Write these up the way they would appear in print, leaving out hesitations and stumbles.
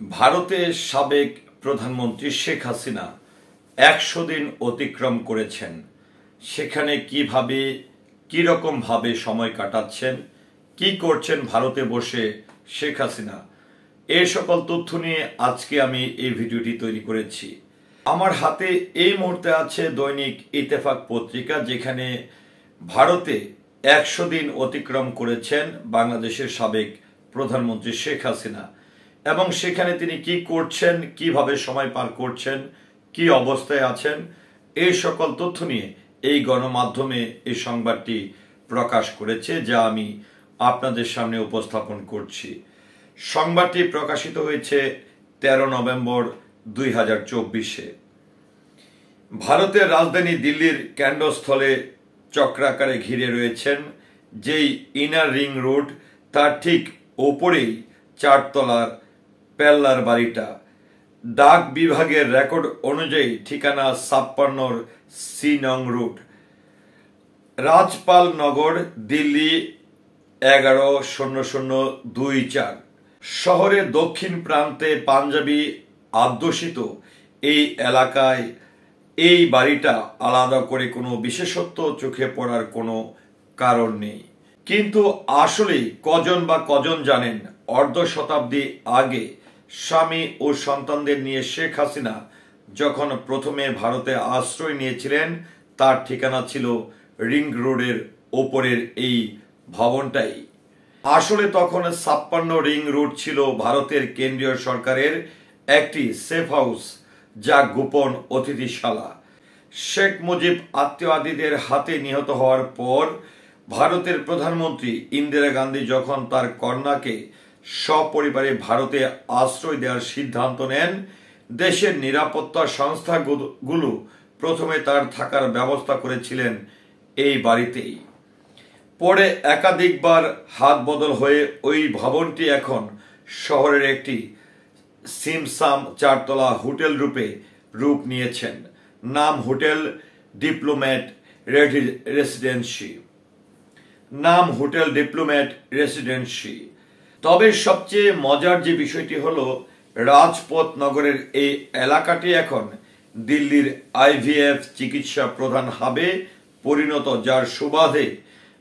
ভারতের সাবেক প্রধানমন্ত্রী শেখ হাসিনা ১০০ দিন অতিক্রম করেছেন। সেখানে কিরকম ভাবে সময় কাটাচ্ছেন, কি করছেন ভারতে বসে শেখ হাসিনা, এই সকল তথ্য নিয়ে আজকে আমি এই ভিডিওটি তৈরি করেছি। আমার হাতে এই মুহূর্তে আছে দৈনিক ইত্তেফাক পত্রিকা, যেখানে ভারতে ১০০ দিন অতিক্রম করেছেন বাংলাদেশের সাবেক প্রধানমন্ত্রী শেখ হাসিনা এবং সেখানে তিনি কি করছেন, কিভাবে সময় পার করছেন, কি অবস্থায় আছেন, এই সকল তথ্য নিয়ে এই গণমাধ্যমে এই সংবাদটি প্রকাশ করেছে, যা আমি আপনাদের সামনে উপস্থাপন করছি। সংবাদটি প্রকাশিত হয়েছে ১৩ নভেম্বর ২০২৪-এ। ভারতের রাজধানী দিল্লির কেন্দ্রস্থলে চক্রাকারে ঘিরে রয়েছেন যেই ইনার রিং রোড, তার ঠিক ওপরেই ৪ তলার পেল্লার বাড়িটা। ডাক বিভাগের রেকর্ড অনুযায়ী ঠিকানা ৫৬ সি নং রোড, রাজপাল নগর, দিল্লি ১১০০২৪। শহরের দক্ষিণ প্রান্তে পাঞ্জাবি অধ্যুষিত এই এলাকায় এই বাড়িটা আলাদা করে কোনো বিশেষত্ব চোখে পড়ার কোনো কারণ নেই। কিন্তু আসলে কজন জানেন, অর্ধ শতাব্দী আগে স্বামী ও সন্তানদের নিয়ে শেখ হাসিনা যখন প্রথমে ভারতে আশ্রয় নিয়েছিলেন, তার ঠিকানা ছিল রিং রোডের ওপরের এই ভবনটাই। আসলে তখন ৫৬ রিং রোড ছিল ভারতের কেন্দ্রীয় সরকারের একটি সেফ হাউস, যা গোপন অতিথিশালা। শেখ মুজিব আত্মীয়দের হাতে নিহত হওয়ার পর ভারতের প্রধানমন্ত্রী ইন্দিরা গান্ধী যখন তার কন্যাকে সপরিবারে ভারতে আশ্রয় দেওয়ার সিদ্ধান্ত নেন, দেশের নিরাপত্তা সংস্থাগুলো প্রথমে তার থাকার ব্যবস্থা করেছিলেন এই বাড়িতেই। পরে একাধিকবার হাত বদল হয়ে ওই ভবনটি এখন শহরের একটি সিমসাম ৪ তলা হোটেল রূপ নিয়েছেন। নাম হোটেল ডিপ্লোম্যাট রেসিডেন্সি। তবে সবচেয়ে মজার যে বিষয়টি হলো, রাজপথ নগরের এই এলাকাটি এখন দিল্লির IVF চিকিৎসা প্রধান হাবে পরিণত, যার সুবাদে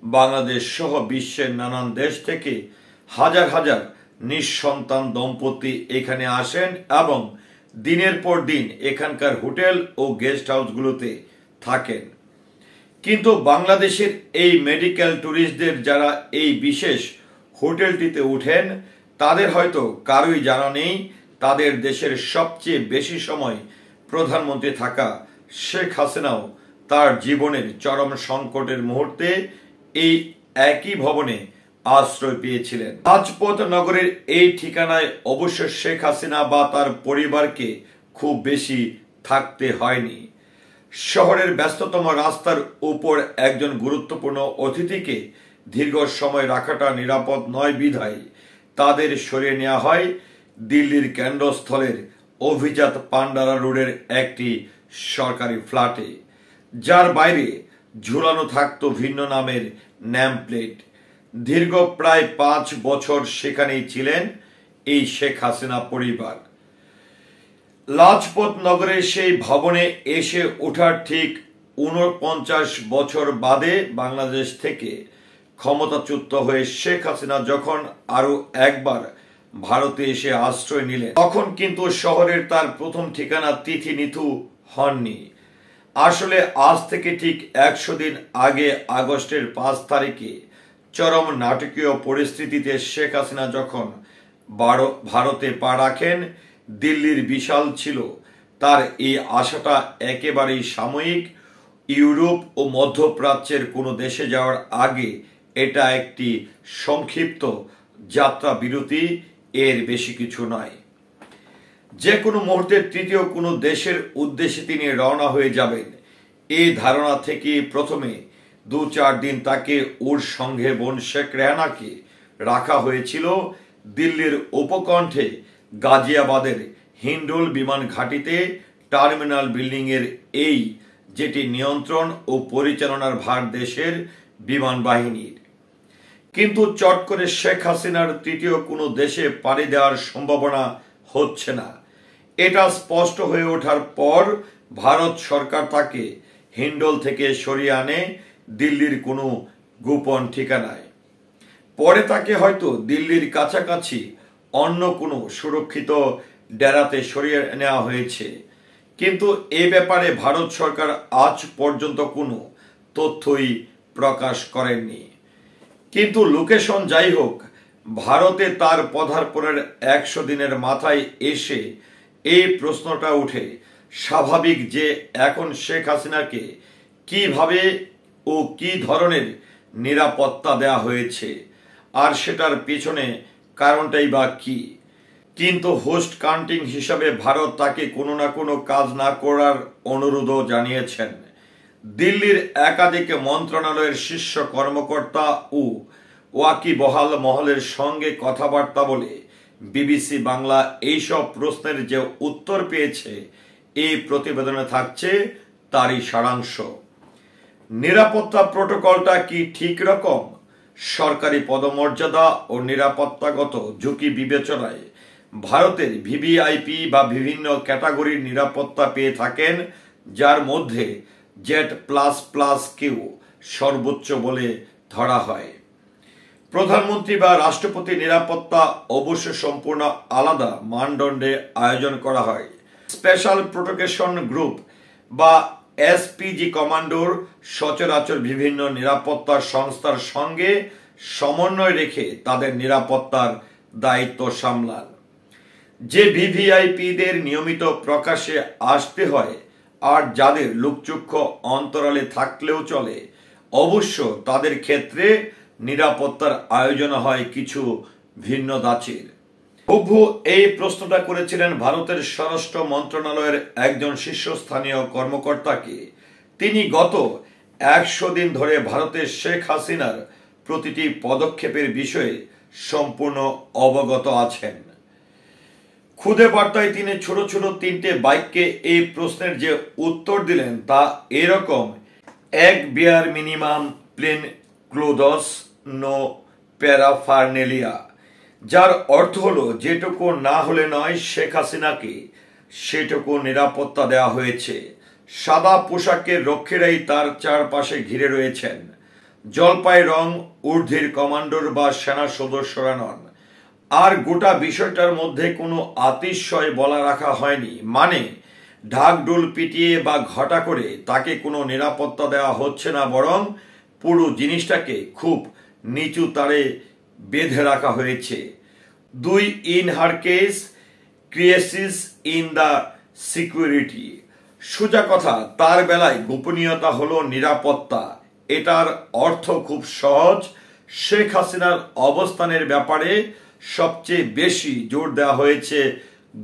বাংলাদেশ সহ বিশ্বের নানান দেশ থেকে হাজার হাজার নিঃসন্তান দম্পতি এখানে আসেন এবং দিনের পর দিন এখানকার হোটেল ও গেস্ট হাউসগুলোতে থাকেন। কিন্তু বাংলাদেশের এই মেডিকেল ট্যুরিস্টদের যারা এই বিশেষ হোটেলটিতে উঠেন, তাদের হয়তো কারোই জানা নেই তাদের দেশের সবচেয়ে বেশি সময় প্রধানমন্ত্রী থাকা শেখ হাসিনাও তার জীবনের চরম সংকটের মুহূর্তে এই একই ভবনে আশ্রয় পেয়েছিলেন। রাজপথ নগরের এই ঠিকানায় অবশ্য শেখ হাসিনা বা তার পরিবারকে খুব বেশি থাকতে হয়নি। শহরের ব্যস্ততম রাস্তার উপর একজন গুরুত্বপূর্ণ অতিথিকে দীর্ঘ সময় রাখাটা নিরাপদ নয় বিধায় তাদের সরিয়ে নেওয়া হয় দিল্লির কেন্দ্রস্থলের অভিজাত পান্ডারা রোডের একটি সরকারি ফ্ল্যাটে, যার বাইরে ঝুলানো থাকত ভিন্ন নামের নেম প্লেট। দীর্ঘ প্রায় ৫ বছর সেখানেই ছিলেন এই শেখ হাসিনা পরিবার। লাজপত নগরের সেই ভবনে এসে ওঠার ঠিক ৪৯ বছর বাদে বাংলাদেশ থেকে ক্ষমতাচ্যুত হয়ে শেখ হাসিনা যখন আরো একবার ভারতে এসে আশ্রয় নিলেন, তখন কিন্তু শহরের তার প্রথম ঠিকানা তিথি-নিথু হননি। আসলে আজ থেকে ঠিক ১০০ দিন আগে আগস্টের ৫ তারিখে চরম নাটকীয় পরিস্থিতিতে শেখ হাসিনা যখন ভারতে পা রাখেন, দিল্লির বিশাল ছিল তার এই আশাটা একেবারেই সাময়িক। ইউরোপ ও মধ্যপ্রাচ্যের কোনো দেশে যাওয়ার আগে এটা একটি সংক্ষিপ্ত যাত্রা বিরতি, এর বেশি কিছু নয়। যে কোনো মুহূর্তে তৃতীয় কোনো দেশের উদ্দেশ্যে তিনি রওনা হয়ে যাবেন, এই ধারণা থেকে প্রথমে ২-৪ দিন তাকে ওর সঙ্গে বোন শেখ রেহানাকে রাখা হয়েছিল দিল্লির উপকণ্ঠে গাজিয়াবাদের হিন্ডোল বিমান ঘাঁটিতে টার্মিনাল বিল্ডিং এর, এই যেটি নিয়ন্ত্রণ ও পরিচালনার ভার দেশের বিমান বাহিনীর। কিন্তু চট করে শেখ হাসিনার তৃতীয় কোনো দেশে পাড়ি দেওয়ার সম্ভাবনা হচ্ছে না। এটা স্পষ্ট হয়ে ওঠার পর ভারত সরকার তাকে হিন্ডল থেকে সরিয়ে আনে দিল্লির কোনো গোপন ঠিকানায়। পরে তাকে হয়তো দিল্লির কাছাকাছি অন্য কোনো সুরক্ষিত ডেরাতে সরিয়ে নেওয়া হয়েছে, কিন্তু এ ব্যাপারে ভারত সরকার আজ পর্যন্ত কোনো তথ্যই প্রকাশ করেননি। কিন্তু লোকেশন যাই হোক, ভারতে তার পদার্পণের 100 দিনের মাথায় এসে এই প্রশ্নটা উঠে স্বাভাবিক যে এখন শেখ হাসিনাকে কিভাবে ও কি ধরনের নিরাপত্তা দেয়া হয়েছে, আর সেটার পেছনে কারণটাই বা কি। কিন্তু হোস্ট কান্ট্রি হিসাবে ভারত তাকে কোনো না কোনো কাজ না করার অনুরোধও জানিয়েছেন। দিল্লির একাধিক মন্ত্রণালয়ের শীর্ষ কর্মকর্তা ও ওয়াকিবহাল মহলের সঙ্গে কথাবার্তা বলে বিবিসি বাংলা এইসব প্রশ্নের যে উত্তর পেয়েছে এই প্রতিবেদনে থাকছে তারই সারাংশ। নিরাপত্তা প্রোটোকলটা কি ঠিক রকম? সরকারি পদমর্যাদা ও নিরাপত্তাগত ঝুঁকি বিবেচনায় ভারতের ভিভিআইপি বা বিভিন্ন ক্যাটাগরির নিরাপত্তা পেয়ে থাকেন, যার মধ্যে Z++ কেও সর্বোচ্চ বলে ধরা হয়। প্রধানমন্ত্রী বা রাষ্ট্রপতি নিরাপত্তা অবশ্য সম্পূর্ণ আলাদা মানদণ্ডে আয়োজন করা হয়। স্পেশাল প্রোটেকশন গ্রুপ বা এসপিজি কমান্ডোর সচরাচর বিভিন্ন নিরাপত্তা সংস্থার সঙ্গে সমন্বয় রেখে তাদের নিরাপত্তার দায়িত্ব সামলান। যে ভিভিআইপিদের নিয়মিত প্রকাশ্যে আসতে হয় আর যাদের লোকচক্ষু অন্তরালে থাকলেও চলে, অবশ্য তাদের ক্ষেত্রে নিরাপত্তার আয়োজন হয় কিছু ভিন্ন ধাঁচের। প্রভু এই প্রশ্নটা করেছিলেন ভারতের স্বরাষ্ট্র মন্ত্রণালয়ের একজন শীর্ষস্থানীয় কর্মকর্তাকে। তিনি গত 100 দিন ধরে ভারতের শেখ হাসিনার প্রতিটি পদক্ষেপের বিষয়ে সম্পূর্ণ অবগত আছেন। খুদে বার্তায় তিনি ছোট ছোট 3টে বাক্যে এই প্রশ্নের যে উত্তর দিলেন তা এরকম: এক বিয়ার মিনিমাম প্লেন ক্লোদস নো প্যারাফার্নেলিয়া, যার অর্থ হলো যেটুকু না হলে নয় শেখ হাসিনাকে সেটুকু নিরাপত্তা দেওয়া হয়েছে। সাদা পোশাকের রক্ষীরাই তার চারপাশে ঘিরে রয়েছেন। জলপাই রং ঊর্ধ্বের কমান্ডোর বা সেনা সদস্যরা নন। আর গোটা বিষয়টার মধ্যে কোনো আতিশয় বলা রাখা হয়নি, মানে ঢাকঢোল পিটিয়ে বা ঘটা করে তাকে কোনো নিরাপত্তা দেওয়া হচ্ছে না, বরং পুরো জিনিসটাকে খুব নিচু তারে বেঁধে রাখা হয়েছে। 2 in her case crisis in the security. সোজা কথা, তার বেলায় গোপনীয়তা হলো নিরাপত্তা। এটার অর্থ খুব সহজ, শেখ হাসিনার অবস্থানের ব্যাপারে সবচেয়ে বেশি জোর দেওয়া হয়েছে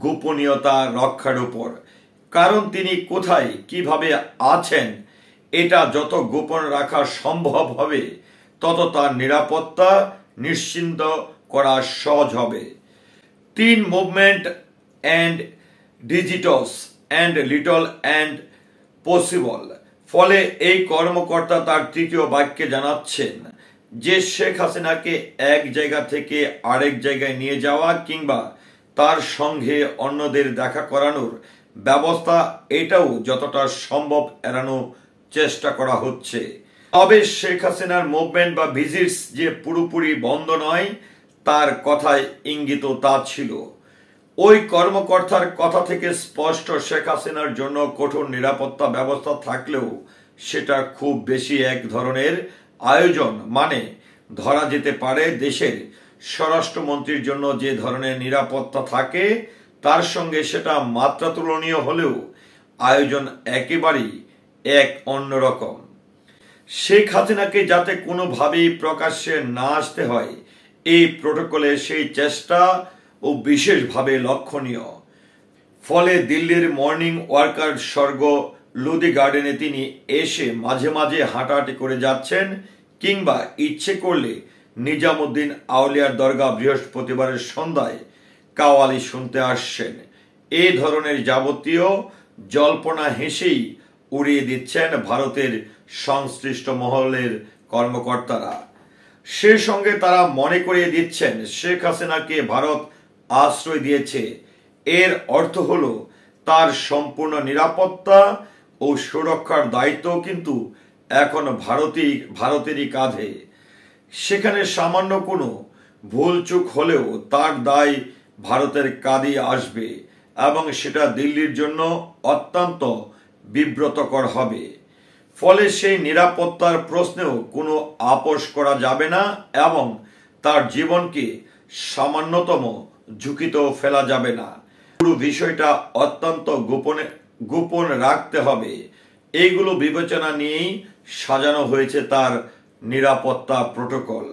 গোপনীয়তা রক্ষার উপর। কারণ তিনি কোথায় কিভাবে আছেন এটা যত গোপন রাখা সম্ভব হবে তত তার নিরাপত্তা নিশ্চিন্ত করা সহজ হবে। 3 movement and digits and little and possible. ফলে এই কর্মকর্তা তার 3য় বাক্যে জানাচ্ছেন যে শেখ হাসিনাকে এক জায়গা থেকে আরেক জায়গায় নিয়ে যাওয়া কিংবা তার সঙ্গে অন্যদের দেখা করানোর ব্যবস্থা, এটাও যতটা সম্ভব এড়ানোর চেষ্টা করা হচ্ছে। তবে শেখ হাসিনার মুভমেন্ট বা ভিজিটস যে পুরোপুরি বন্ধ নয় তার কথায় ইঙ্গিত তা ছিল। ওই কর্মকর্তার কথা থেকে স্পষ্ট শেখ হাসিনার জন্য কঠোর নিরাপত্তা ব্যবস্থা থাকলেও সেটা খুব বেশি এক ধরনের আয়োজন, মানে ধরা যেতে পারে দেশের স্বরাষ্ট্রমন্ত্রীর জন্য যে ধরনের নিরাপত্তা থাকে তার সঙ্গে সেটা মাত্রা তুলনীয় হলেও আয়োজন একেবারেই এক অন্যরকম। শেখ হাসিনাকে যাতে কোনোভাবেই প্রকাশ্যে না আসতে হয় এই প্রোটোকলে সেই চেষ্টা ও বিশেষভাবে লক্ষণীয়। ফলে দিল্লির মর্নিং ওয়ার্কার স্বর্গ লোদি গার্ডেনে তিনি এসে মাঝে মাঝে হাঁটাহাঁটি করে যাচ্ছেন, কিংবা ইচ্ছে করলে নিজামুদ্দিন আউলিয়ার দরগা বৃহস্পতিবারের সন্ধ্যায় কাওয়ালি শুনতে আসছেন। এই ধরনের যাবতীয় জল্পনা হেসেই উড়িয়ে দিচ্ছেন ভারতের সংশ্লিষ্ট মহলের কর্মকর্তারা। সে সঙ্গে তারা মনে করিয়ে দিচ্ছেন শেখ হাসিনাকে ভারত আশ্রয় দিয়েছে এর অর্থ হলো তার সম্পূর্ণ নিরাপত্তা ও সুরক্ষার দায়িত্ব কিন্তু এখন ভারতেরই কাঁধে। সেখানে সামান্য কোনো ভুলচুক হলেও তার দায় ভারতের কাঁধে আসবে এবং সেটা দিল্লির জন্য অত্যন্ত বিব্রতকর হবে। ফলে সেই নিরাপত্তার প্রশ্নেও কোনো আপোষ করা যাবে না এবং তার জীবনকে সামান্যতম ঝুঁকিতেও ফেলা যাবে না। পুরো বিষয়টা অত্যন্ত গোপন রাখতে হবে। এইগুলো বিবেচনা নিয়েই সাজানো হয়েছে তার নিরাপত্তা প্রোটোকল।